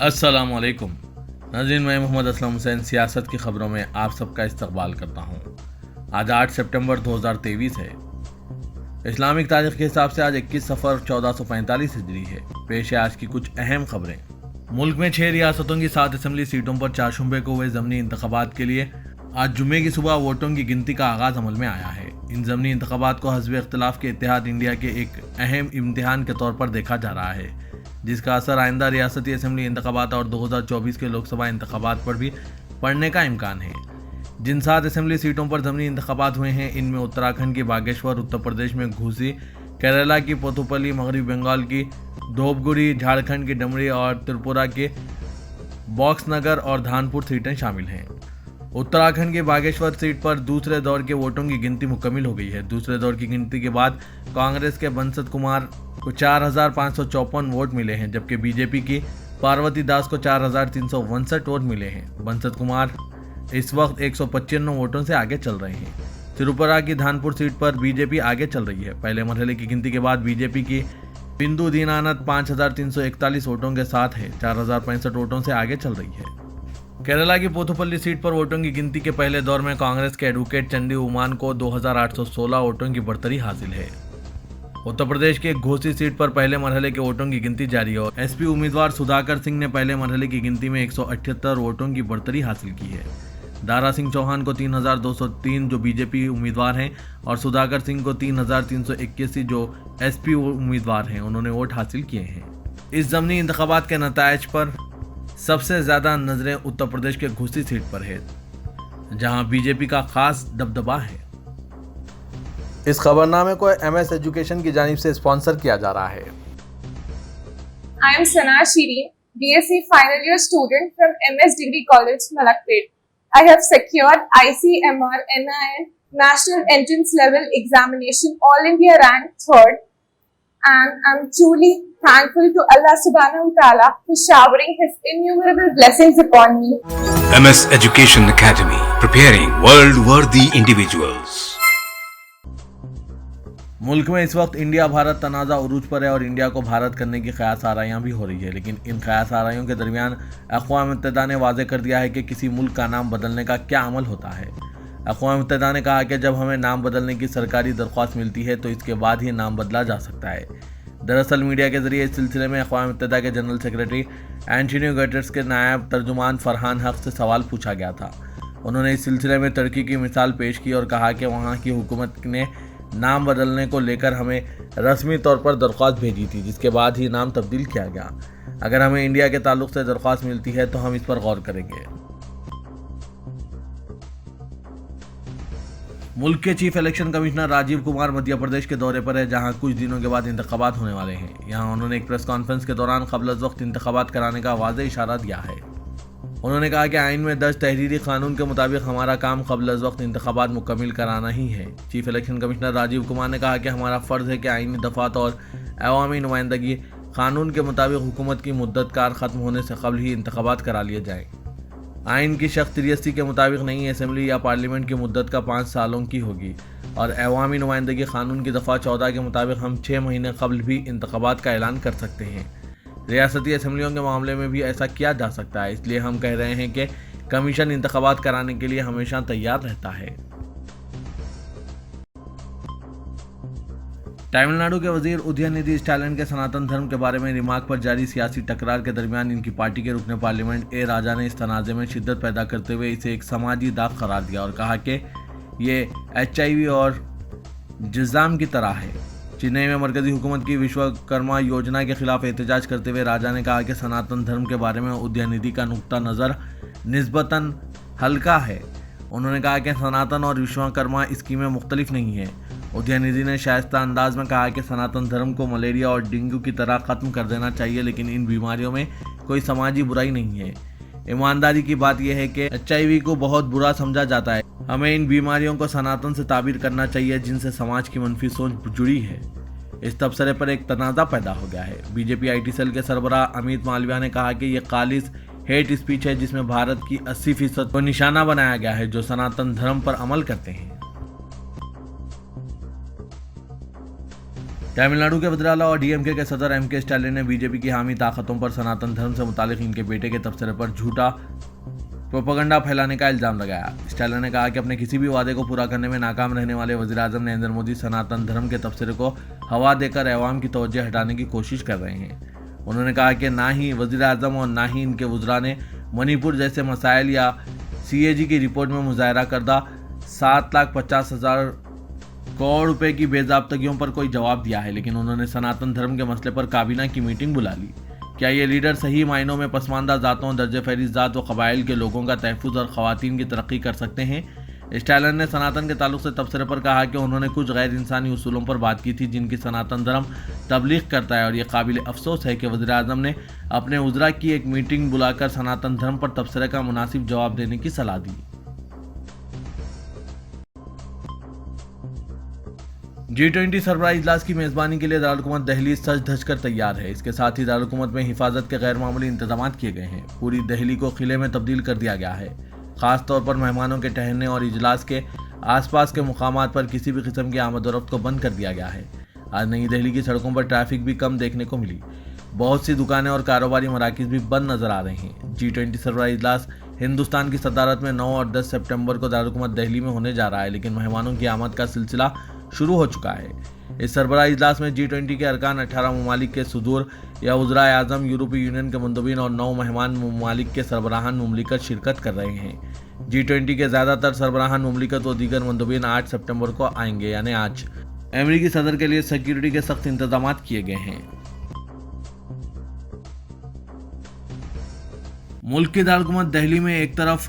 अस्सलामुअलैकुम नाज़रीन, मैं मोहम्मद असलम हुसैन सियासत की खबरों में आप सबका इस्तकबाल करता हूँ। आज 8 सितंबर 2023 है। इस्लामिक तारीख के हिसाब से आज 21 सफ़र 1445 हिजरी है। पेश है आज की कुछ अहम खबरें। मुल्क में 6 रियासतों की 7 असम्बली सीटों पर 4 शुबे को हुए ज़मनी इंतखाबात के लिए आज जुम्मे की सुबह वोटों की गिनती का आगाज़ अमल में आया है। इन ज़मनी इंतखाबात को हज़्ब इख्तिलाफ़ के इत्तेहाद इंडिया के एक अहम इम्तिहान के तौर पर देखा जा रहा है, जिसका असर आइंदा रियासती असम्बली इंतखाबात और 2024 के लोकसभा इंतखाबात पर भी पड़ने का इम्कान है। जिन 7 असम्बली सीटों पर ज़मनी इंतखाबात हुए हैं, इनमें उत्तराखंड की बागेश्वर, उत्तर प्रदेश में घूसी, केरला की पोथुपल्ली, मगरबी बंगाल की धोबगुड़ी, झारखंड की डमरी और त्रिपुरा के बॉक्सनगर और धानपुर सीटें शामिल हैं। उत्तराखंड की बागेश्वर सीट पर दूसरे दौर के वोटों की गिनती मुकम्मिल हो गई है। दूसरे दौर की गिनती के बाद कांग्रेस के बंसत कुमार को 4554 वोट मिले हैं, जबकि बीजेपी की पार्वती दास को 4362 वोट मिले हैं। बंसत कुमार इस वक्त 195 वोटों से आगे चल रहे हैं। त्रिपुरा की धानपुर सीट पर बीजेपी आगे चल रही है। पहले मरहले की गिनती के बाद बीजेपी की बिंदु दीनानाथ 5341 वोटों के साथ है, 4065 वोटों से आगे चल रही है। केरला की पोथुपल्ली सीट पर वोटों की गिनती के पहले दौर में कांग्रेस के एडवोकेट चंडी उमान को 2816 वोटों की बढ़तरी हासिल है। उत्तर प्रदेश के घोसी सीट पर पहले मरहले के वोटों की गिनती जारी है और एसपी उम्मीदवार सुधाकर सिंह ने पहले मरहले की गिनती में 178 वोटों की बढ़तरी हासिल की है। दारा सिंह चौहान को 3203 जो बीजेपी उम्मीदवार हैं और सुधाकर सिंह को 3381 जो एसपी उम्मीदवार हैं, उन्होंने वोट हासिल किए हैं। इस ज़मनी इंतखाबात के नतायज पर सबसे ज़्यादा नज़रें उत्तर प्रदेश के घोसी सीट पर है, जहां बीजेपी का खास दबदबा है। इस खबरनामे को MS एजुकेशन की जानिब से स्पॉन्सर किया जा रहा है। I am Sana Shireen, BSc final year student from MS Degree College, Malakpet. I have secured ICMR NIN National Entrance Level Examination All India Rank 3rd, and I'm truly thankful to Allah Subhanahu wa Ta'ala for showering His innumerable blessings upon me. MS Education Academy, preparing world-worthy individuals. मुल्क में इस वक्त India Bharat तनाज़ा उरूज पर है और India को भारत करने की क़यास आराइयाँ भी हो रही है, लेकिन इन क़यास आराइयों के दरमियान अक़वाम मुत्तहिदा ने वाज़ेह कर दिया है कि किसी मुल्क का नाम बदलने का क्या अमल होता है। अक़वाम मुत्तहिदा ने कहा कि जब हमें नाम बदलने की सरकारी दरख्वास्त मिलती है तो इसके बाद ही नाम बदला जा सकता है। दरअसल मीडिया के ज़रिए इस सिलसिले में अक़वाम मुत्तहिदा के जनरल सेक्रेटरी एंटोनियो गुटेरेस के नायब तर्जुमान फरहान हक से सवाल पूछा गया था। उन्होंने इस सिलसिले में तुर्की की मिसाल पेश की और कहा कि वहाँ की हुकूमत ने नाम बदलने को लेकर हमें रस्मी तौर पर दरख्वास्त भेजी थी, जिसके बाद ही नाम तब्दील किया गया। अगर हमें इंडिया के ताल्लुक से दरख्वास्त मिलती है तो हम इस पर गौर करेंगे। मुल्क के chief election commissioner Rajiv Kumar Madhya Pradesh के दौरे पर है, जहां कुछ दिनों के बाद इंतखाबात होने वाले हैं। यहां उन्होंने एक प्रेस कॉन्फ्रेंस के दौरान क़ब्ल वक्त इंतखाबात कराने का वाज़ेह इशारा दिया है। उन्होंने कहा कि आइन में दर्ज तहरीरी कानून के मुताबिक हमारा काम क़ब्ल वक्त इंतखाबात मुकम्मिल कराना ही है। Chief election commissioner Rajiv Kumar ने कहा कि हमारा फ़र्ज़ है कि आइनी दफ़ात और अवामी नुमाइंदगी कानून के मुताबिक हुकूमत की मुद्दत कार ख़त्म होने से कबल ही इंतखाबात करा लिए जाएँ। आइन की शर्त 83 के मुताबिक नई असम्बली या पार्लियामेंट की मुद्दत का 5 सालों की होगी और अवामी नुमाइंदगी कानून की दफ़ा 14 के मुताबिक हम 6 महीने कबल भी इंतखाबात का ऐलान कर सकते हैं। रियासती असम्बलियों के मामले में भी ऐसा किया जा सकता है, इसलिए हम कह रहे हैं कि कमीशन इंतखाबात कराने के लिए हमेशा तैयार रहता है। तमिलनाडु के वजीर उदयनिधि स्टालिन के सनातन धर्म के बारे में रिमार्क पर जारी सियासी टकरार के दरमियान इनकी पार्टी के रुकने पार्लियामेंट ए राजा ने इस तनाज़े में शिद्दत पैदा करते हुए इसे एक समाजी दाग करार दिया और कहा कि ये HIV और जिज़ाम की तरह है। चेन्नई में मरकजी हुकूमत की विश्वकर्मा योजना के खिलाफ एहतजाज करते हुए राजा ने कहा कि सनातन धर्म के बारे में उदयनिधि का नुक्ता नज़र निस्बतन हल्का है। उन्होंने कहा कि सनातन और विश्वकर्मा स्कीमें मुख्तलिफ नहीं हैं। उदयनिधि ने शाइस्ता अंदाज में कहा कि सनातन धर्म को मलेरिया और डेंगू की तरह ख़त्म कर देना चाहिए, लेकिन इन बीमारियों में कोई समाजी बुराई नहीं है। ईमानदारी की बात यह है कि HIV को बहुत बुरा समझा जाता है। हमें इन बीमारियों को सनातन से ताबीर करना चाहिए जिनसे समाज की मनफी सोच जुड़ी है। इस तबसरे पर एक तनाज़ा पैदा हो गया है। बीजेपी IT सेल के सरबराह अमित मालविया ने कहा कि यह खालिस हेट स्पीच है, जिसमें भारत की 80% को निशाना बनाया गया है जो सनातन धर्म पर अमल करते हैं। तमिलनाडु के वज़ीर-ए-आला और डीएमके के सदर एम के स्टालिन ने बीजेपी की हामी ताकतों पर सनातन धर्म से मुतालिक इनके बेटे के तबसरे पर झूठा प्रोपेगेंडा फैलाने का इल्जाम लगाया। स्टालिन ने कहा कि अपने किसी भी वादे को पूरा करने में नाकाम रहने वाले वज़ीर-ए-आज़म नरेंद्र मोदी सनातन धर्म के तबसरे को हवा देकर अवाम की तवज्जो हटाने की कोशिश कर रहे हैं। उन्होंने कहा कि ना ही वज़ीर-ए-आज़म और ना ही इनके वज़रा ने मणिपुर जैसे मसाइल या CAG की रिपोर्ट में मुजाहरा करदा 7,50,000 करोड़ रुपए की बेज़ाब्तगियों पर कोई जवाब दिया है, लेकिन उन्होंने सनातन धर्म के मसले पर काबीना की मीटिंग बुला ली। क्या ये लीडर सही मायनों में पसमानदा ज़ातों, दर्जे फहरिस्त ज़ात व कबाइल के लोगों का तहफ़्फ़ुज़ और ख़वातीन की तरक्की कर सकते हैं? स्टालिन ने सनातन के ताल्लुक से तबसरे पर कहा कि उन्होंने कुछ गैर इंसानी उसूलों पर बात की थी जिनकी सनातन धर्म तबलीग करता है, और ये काबिल अफसोस है कि वज़ीर-ए-आज़म ने अपने वज़रा की एक मीटिंग बुलाकर सनातन धर्म पर तबसरे का मुनासिब जवाब देने की सलाह दी। G20 सरबराह इजलास की मेज़बानी के लिए दारुल-हुकूमत दिल्ली सज धज कर तैयार है। इसके साथ ही दारुल-हुकूमत में हिफाजत के गैर मामूली इंतजाम किए गए हैं। पूरी दिल्ली को किले में तब्दील कर दिया गया है। ख़ास तौर पर मेहमानों के ठहरने और इजलास के आसपास के मुकामात पर किसी भी किस्म की आमद और रफ्त को बंद कर दिया गया है। आज नई दिल्ली की सड़कों पर ट्रैफिक भी कम देखने को मिली। बहुत सी दुकानें और कारोबारी मराकिज़ भी बंद नजर आ रहे हैं। G20 सरबराह इजलास हिंदुस्तान की सदारत में 9 और 10 सितंबर को दारुल-हुकूमत दिल्ली में होने जा रहा है, लेकिन मेहमानों की आमद का सिलसिला शुरू हो चुका है। इस सरबराह इजलास में G20 के अरकान 18 ममालिक के सदूर या वज़राए-आज़म, यूरोपीय यूनियन के मंदूबीन और 9 मेहमान ममालिक के सरबराहान मुमलिकत शिरकत कर रहे हैं। G20 के ज़्यादातर सरबराहान मुमलिकत व दीगर मंदूबीन 8 सितंबर को आएंगे, यानी आज। अमेरिकी सदर के लिए सिक्योरिटी के सख्त इंतजाम किए गए हैं। मुल्क की दारुल-हुकूमत दिल्ली में एक तरफ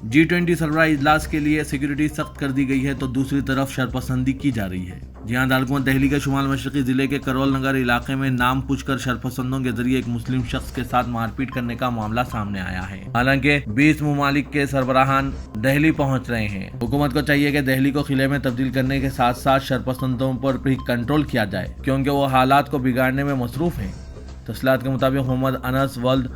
G20 सरबराह इजलास के लिए सिक्योरिटी सख्त कर दी गई है तो दूसरी तरफ शरपसंदी की जा रही है। जी हां, दारुल-हुकूमत दिल्ली के शुमाल मशरक़ी ज़िले के करोल नगर इलाके में नाम पूछकर शरपसंदों के जरिए एक मुस्लिम शख्स के साथ मारपीट करने का मामला सामने आया है। हालांकि 20 ममालिक के सरबराहान दिल्ली पहुंच रहे हैं। हुकूमत को चाहिए कि दिल्ली को किले में तब्दील करने के साथ साथ शरपसंदों पर भी कंट्रोल किया जाए, क्योंकि वो हालात को बिगाड़ने में मसरूफ़ हैं। तफसीलात के मुताबिक मोहम्मद अनस वल्द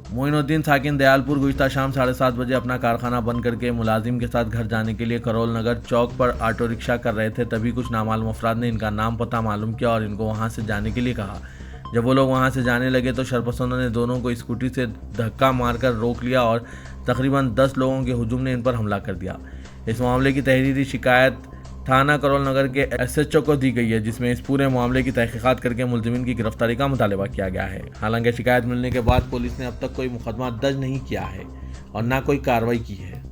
मोइनुद्दीन साकिन दयालपुर गुज़िश्ता शाम 7:30 बजे अपना कारखाना बंद करके मुलाजिम के साथ घर जाने के लिए करोल नगर चौक पर ऑटो रिक्शा कर रहे थे। तभी कुछ नामालूम अफराद ने इनका नाम पता मालूम किया और इनको वहां से जाने के लिए कहा। जब वो लोग वहां से जाने लगे तो शरपसंदों ने दोनों को स्कूटी से धक्का मारकर रोक लिया और तकरीबन 10 लोगों के हुजूम ने इन पर हमला कर दिया। इस मामले की तहरीरी शिकायत थाना करोल नगर के SHO को दी गई है, जिसमें इस पूरे मामले की तहकीकात करके मुलजिमीन की गिरफ्तारी का मुतालबा किया गया है। हालांकि शिकायत मिलने के बाद पुलिस ने अब तक कोई मुकदमा दर्ज नहीं किया है और न कोई कार्रवाई की है।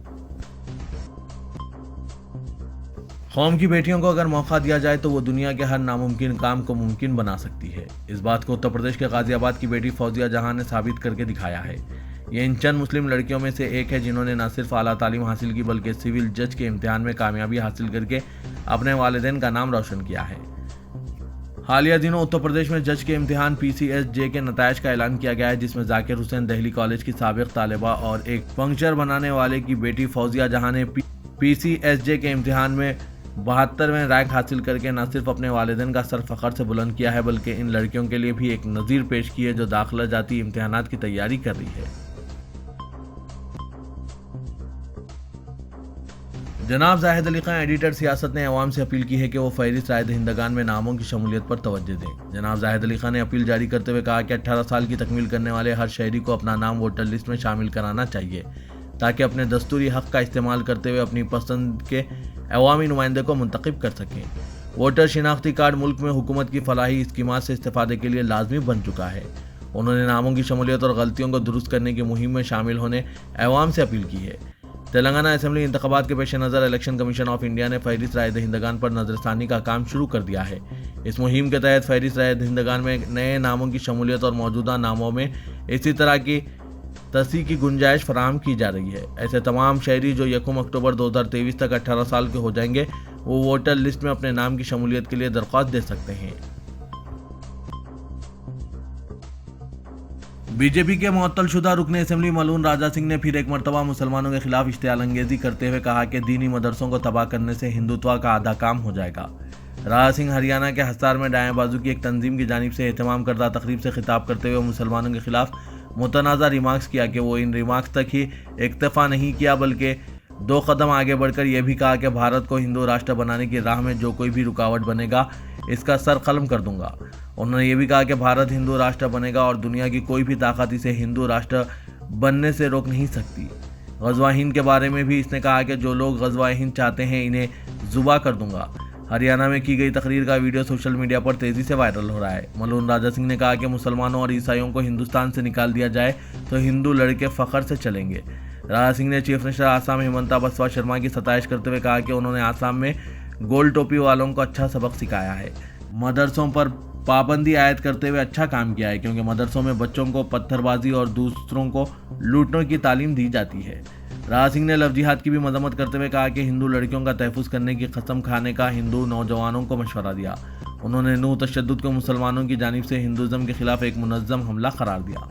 कौम की बेटियों को अगर मौका दिया जाए तो वो दुनिया के हर नामुमकिन काम को मुमकिन बना सकती है। इस बात को उत्तर प्रदेश के गाजियाबाद की बेटी फौजिया जहां ने साबित करके दिखाया है। ये इन चंद मुस्लिम लड़कियों में से एक है जिन्होंने न सिर्फ आला तालीम हासिल की बल्कि सिविल जज के इम्तिहान में कामयाबी हासिल करके अपने वालिदैन का नाम रोशन किया है। हालिया दिनों उत्तर प्रदेश में जज के इम्तिहान PCSJ के नतायज का ऐलान किया गया है, जिसमें जाकिर हुसैन दिल्ली कॉलेज की साबिक तालिबा और एक पंक्चर बनाने वाले की बेटी फौजिया जहां ने PCSJ के इम्तिहान में 72वें रैंक हासिल करके न सिर्फ अपने वालिदैन का सर फख्र से बुलंद किया है बल्कि इन लड़कियों के लिए भी एक नज़ीर पेश की है जो दाखिला जाती इम्तिहानात की तैयारी कर रही है। जनाब जाहिद अली खान एडिटर सियासत ने अवाम से अपील की है कि वो फहरिस्त राय दहिंदगान में नामों की शमूलियत पर तवज्जो दें। जनाब जाहिद अली खान ने अपील जारी करते हुए कहा कि 18 साल की तकमील करने वाले हर शहरी को अपना नाम वोटर लिस्ट में शामिल कराना चाहिए ताकि अपने दस्तूरी हक़ का इस्तेमाल करते हुए अपनी पसंद के अवामी नुमाइंदे को मुंतखब कर सकें। वोटर शिनाख्ती कार्ड मुल्क में हुकूमत की फलाही स्कीमात से इस्तेफादे के लिए लाजमी बन चुका है। उन्होंने नामों की शमूलियत और गलतियों को दुरुस्त करने की मुहिम में शामिल होने अवाम से अपील की है। तेलंगाना असेंबली इंतखाबात के पेश नज़र इलेक्शन कमीशन ऑफ इंडिया ने फहरिस्त राय दहिंदगान पर नजरसानी का काम शुरू कर दिया है। इस मुहिम के तहत फहरिस्त राय दहिंदगान में नए नामों की शमूलियत और मौजूदा नामों में इसी तरह की तस्दीक की गुंजाइश फराहम की जा रही है। ऐसे तमाम शहरी जो 1 अक्टूबर 2023 तक 18 साल के हो जाएंगे वो वोटर लिस्ट में अपने नाम की शमूलियत के लिए दरख्वास्त दे सकते हैं। बीजेपी के मुअत्तलशुदा रुकने असेंबली मलून राजा सिंह ने फिर एक मरतबा मुसलमानों के खिलाफ इश्तियाल अंगेजी करते हुए कहा कि दीनी मदरसों को तबाह करने से हिंदुत्व का आधा काम हो जाएगा। राजा सिंह हरियाणा के हसार में दाएं बाजू की एक तंजीम की जानिब से एहतमाम करदा तकरीब से खिताब करते हुए मुसलमानों के खिलाफ मुतनाज़ा रिमार्क्स किया कि वो इन रिमार्क्स तक ही इक्तफा नहीं किया बल्कि 2 कदम आगे बढ़कर यह भी कहा कि भारत को हिंदू राष्ट्र बनाने की राह में जो कोई भी रुकावट बनेगा इसका सर कलम कर दूंगा। उन्होंने ये भी कहा कि भारत हिंदू राष्ट्र बनेगा और दुनिया की कोई भी ताकत इसे हिंदू राष्ट्र बनने से रोक नहीं सकती। ग़ज़वा हिंद के बारे में भी इसने कहा कि जो लोग ग़ज़वा हिंद चाहते हैं इन्हें ज़ुबा कर दूंगा। हरियाणा में की गई तकरीर का वीडियो सोशल मीडिया पर तेजी से वायरल हो रहा है। मल्लून राजा सिंह ने कहा कि मुसलमानों और ईसाइयों को हिंदुस्तान से निकाल दिया जाए तो हिंदू लड़के फ़ख्र से चलेंगे। राजा सिंह ने चीफ मिनिस्टर आसाम हिमंता बसवा शर्मा की सताइश करते हुए कहा कि उन्होंने आसाम में गोल टोपी वालों को अच्छा सबक सिखाया है। मदरसों पर पाबंदी आयद करते हुए अच्छा काम किया है, क्योंकि मदरसों में बच्चों को पत्थरबाजी और दूसरों को लूटने की तालीम दी जाती है। राजा सिंह ने लव जिहाद की भी मजम्मत करते हुए कहा कि हिंदू लड़कियों का तहफ़्फ़ुज़ करने की कसम खाने का हिंदू नौजवानों को मशवरा दिया। उन्होंने नू तशद्दुद को मुसलमानों की जानिब से हिंदुज़म के खिलाफ एक मुनज़्ज़म हमला करार दिया।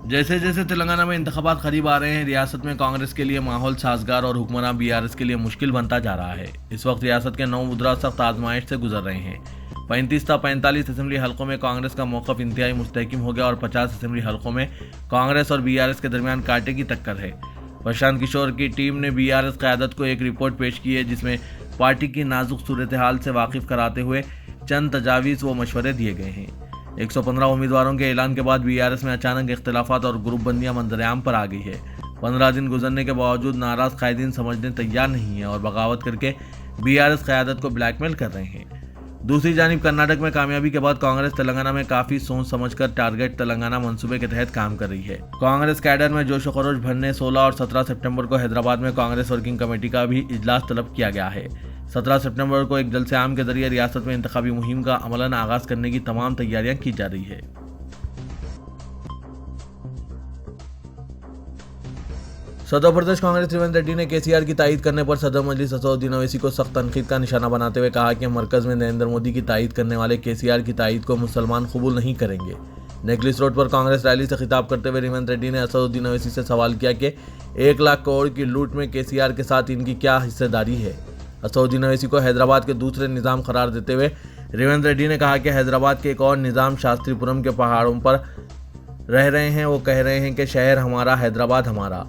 जैसे जैसे तेलंगाना में इंतखाबात करीब आ रहे हैं, रियासत में कांग्रेस के लिए माहौल साजगार और हुक्मरान बीआरएस के लिए मुश्किल बनता जा रहा है। इस वक्त रियासत के 9 मुद्रा सख्त आजमाइश से गुजर रहे हैं। 35 था 45 असेंबली हलकों में कांग्रेस का मौक़िफ़ इंतहाई मुस्तहकम हो गया और 50 असेंबली हलकों में कांग्रेस और बीआरएस के दरमियान कांटे की टक्कर है। प्रशांत किशोर की टीम ने बीआरएस क़यादत को एक रिपोर्ट पेश की है, जिसमें पार्टी की नाजुक सूरत हाल से वाकिफ़ कराते हुए चंद तजावीज़ व मशवरे दिए गए हैं। 115 उम्मीदवारों के ऐलान के बाद बीआरएस में अचानक इख्तिलाफात और ग्रुपबंदियां मंजरेआम पर आ गई है। 15 दिन गुजरने के बावजूद नाराज कायदीन समझने तैयार नहीं है और बगावत करके बीआरएस क़यादत को ब्लैकमेल कर रहे हैं। दूसरी जानिब कर्नाटक में कामयाबी के बाद कांग्रेस तेलंगाना में काफ़ी सोच समझकर टारगेट तेलंगाना मंसूबे के तहत काम कर रही है। कांग्रेस कैडर में जोश खरोश भरने 16 और 17 सितंबर को हैदराबाद में कांग्रेस वर्किंग कमेटी का भी इजलास तलब किया गया है। 17 सितंबर को एक जलसे आम के जरिए रियासत में इंतखाबी मुहिम का अमलन आगाज करने की तमाम तैयारियां की जा रही है। सदर प्रदेश कांग्रेस रेवंत रेड्डी ने केसीआर की तायद करने पर सदर मजलिस असदुद्दीन ओवैसी को सख्त तनकीद का निशाना बनाते हुए कहा कि मरकज में नरेंद्र मोदी की तायद करने वाले केसीआर की तायद को मुसलमान कबूल नहीं करेंगे। नेकलेस रोड पर कांग्रेस रैली से खिताब करते हुए रेवंत रेड्डी ने असदुद्दीन ओवैसी से सवाल किया कि 1 लाख करोड़ की लूट में केसीआर के साथ इनकी क्या हिस्सेदारी है। असदुद्दीन ओवैसी को हैदराबाद के दूसरे निज़ाम करार देते हुए रेवंत रेड्डी ने कहा कि हैदराबाद के एक और निज़ाम शास्त्रीपुरम के पहाड़ों पर रह रहे हैं। वो कह रहे हैं कि शहर हमारा, हैदराबाद हमारा।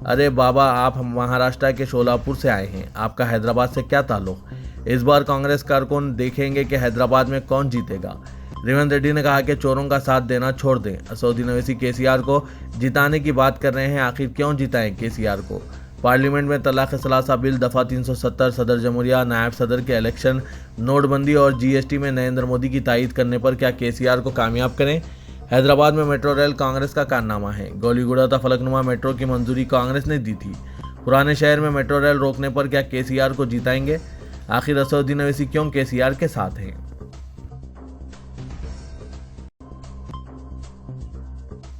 अरे बाबा, आप महाराष्ट्र के शोलापुर से आए हैं, आपका हैदराबाद से क्या ताल्लुक। इस बार कांग्रेस कारकुन देखेंगे कि हैदराबाद में कौन जीतेगा। रेवंत रेड्डी ने कहा कि चोरों का साथ देना छोड़ दें। असदुद्दीन ओवैसी केसीआर को जिताने की बात कर रहे हैं, आखिर क्यों जिताएं केसीआर को। पार्लियामेंट में तलाक सलासा बिल, दफ़ा 370, सदर जमहूरिया, नायब सदर के इलेक्शन, नोटबंदी और जीएसटी में नरेंद्र मोदी की तायद करने पर क्या केसीआर को कामयाब करें। हैदराबाद में मेट्रो रेल कांग्रेस का कारनामा है। गोलीगुड़ा तक फलकनुमा मेट्रो की मंजूरी कांग्रेस ने दी थी। पुराने शहर में मेट्रो रेल रोकने पर क्या केसीआर को जिताएंगे। आखिर असदुद्दीन ओवैसी क्यों केसीआर के साथ हैं।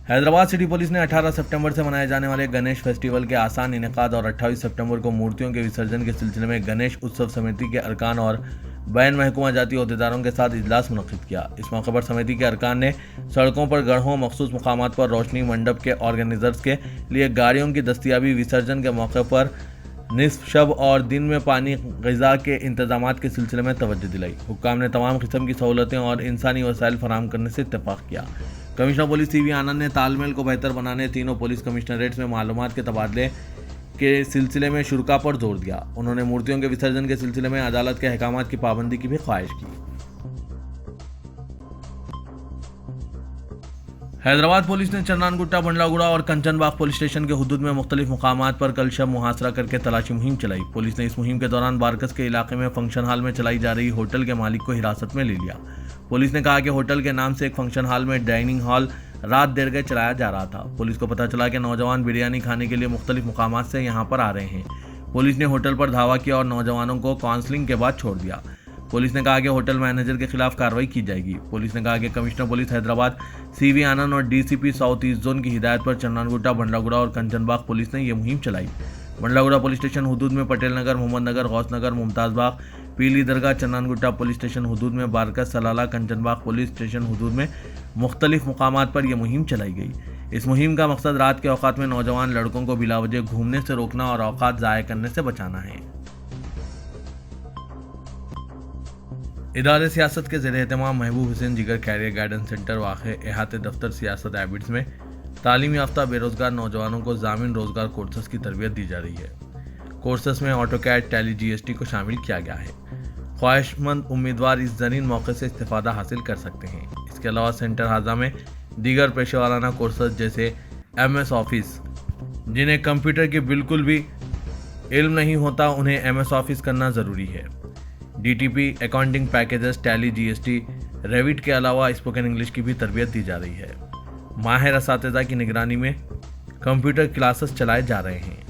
हैदराबाद सिटी पुलिस ने 18 सितंबर से मनाए जाने वाले गणेश फेस्टिवल के आसान इनेकाद और 28 सितंबर को मूर्तियों के विसर्जन के सिलसिले में गणेश उत्सव समिति के अरकान और बैन महकमा जाती अहदेदारों के साथ इजलास मुनक्किद किया। इस मौके पर समिति के अरकान ने सड़कों पर गढ़ों मखसूस मुकामात पर रोशनी मंडप के ऑर्गेनाइजर्स के लिए गाड़ियों की दस्तियाबी, विसर्जन के मौके पर निस्फ शब और दिन में पानी, ग़िज़ा के इंतजाम के सिलसिले में तवज्जो दिलाई। हुक्काम ने तमाम किस्म की सहूलतें और इंसानी वसाइल फराहम करने से इत्तेफाक किया। कमिश्नर पुलिस सीवी आनंद ने तालमेल को बेहतर बनाने, तीनों पुलिस कमिश्नरेट्स में मालूमात के तबादले के सिलसिले में शुरा पर जोर दिया। उन्होंने मूर्तियों के विसर्जन के सिलसिले में अदालत के अहकामात की पाबंदी की भी ख्वाहिश की। हैदराबाद पुलिस ने चन्नानगुट्टा, बंडलागुड़ा और कंचनबाग पुलिस स्टेशन के हुदूद में मुख्तलिफ मुकामात पर कल शब मुहासरा करके तलाशी मुहिम चलाई। पुलिस ने इस मुहिम के दौरान बारकस के इलाके में फंक्शन हॉल में चलाई जा रही होटल के मालिक को हिरासत में ले लिया। पुलिस ने कहा कि होटल के नाम से एक फंक्शन हॉल में डाइनिंग हॉल रात देर गए चलाया जा रहा था। पुलिस को पता चला कि नौजवान बिरयानी खाने के लिए मुख्तलिफ मुकामात से यहाँ पर आ रहे हैं। पुलिस ने होटल पर धावा किया और नौजवानों को काउंसलिंग के बाद छोड़ दिया। पुलिस ने कहा कि होटल मैनेजर के खिलाफ कार्रवाई की जाएगी। पुलिस ने कहा कि कमिश्नर पुलिस हैदराबाद सीवी आनंद और डीसीपी साउथ ईस्ट जोन की हिदायत पर चन्नानगुट्टा, बंडलागुड़ा और कंचनबाग पुलिस ने यह मुहिम चलाई। बंडलागुड़ा पुलिस स्टेशन हुदूद में पटेल नगर, मोहम्मद नगर, गौस नगर, मुमताज बाग, पीली दरगाह, चन्नानगुट्टा पुलिस स्टेशन हुदूद में बारकस, सलाला, कंचनबाग पुलिस स्टेशन हुदूद में मुख्तलिफ मुकामात पर यह मुहिम चलाई गई। इस मुहिम का मकसद रात के औकात में नौजवान लड़कों को बिलावजह घूमने से रोकना और औकात ज़ाया करने से बचाना है। इदारे सियासत के ज़ेर एहतमाम महबूब हुसैन जिगर कैरियर गाइडेंस सेंटर वाक़ एहाते दफ्तर सियासत एबिड्स में तालीम याफ्ता बेरोजगार नौजवानों को जामिन रोजगार कोर्सेज की तरबियत दी जा रही है। कोर्सेज में ऑटोकैड, टैली, जीएसटी को शामिल किया गया है। ख्वाहिशमंद उम्मीदवार इस जनीन मौके से इस्तेफादा हासिल कर सकते हैं। इसके अलावा सेंटर हाजा में दीगर पेशेवाराना कोर्सेज जैसे MS ऑफिस, जिन्हें कंप्यूटर की बिल्कुल भी इल्म नहीं होता, उन्हें MS ऑफिस करना ज़रूरी है। DTP, accounting packages, tally, GST, Revit के अलावा स्पोकन इंग्लिश की भी तरबियत दी जा रही है। माहिर असातिज़ा की निगरानी में कंप्यूटर क्लासेस चलाए जा रहे हैं।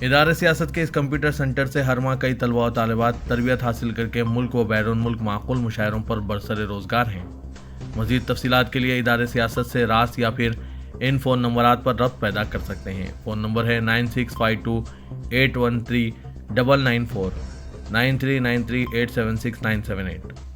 इदारे सियासत के इस कंप्यूटर सेंटर से हर माह कई तलबा और तालिबात तरबियत हासिल करके मुल्क व बैरून मुल्क माकूल मुशायरों पर बरसरे रोज़गार हैं। मज़ीद तफसीलात के लिए इदारे सियासत से रास या फिर इन फ़ोन नंबरात पर रब्त पैदा कर सकते हैं। फ़ोन नंबर है 9652813994, 9393876978।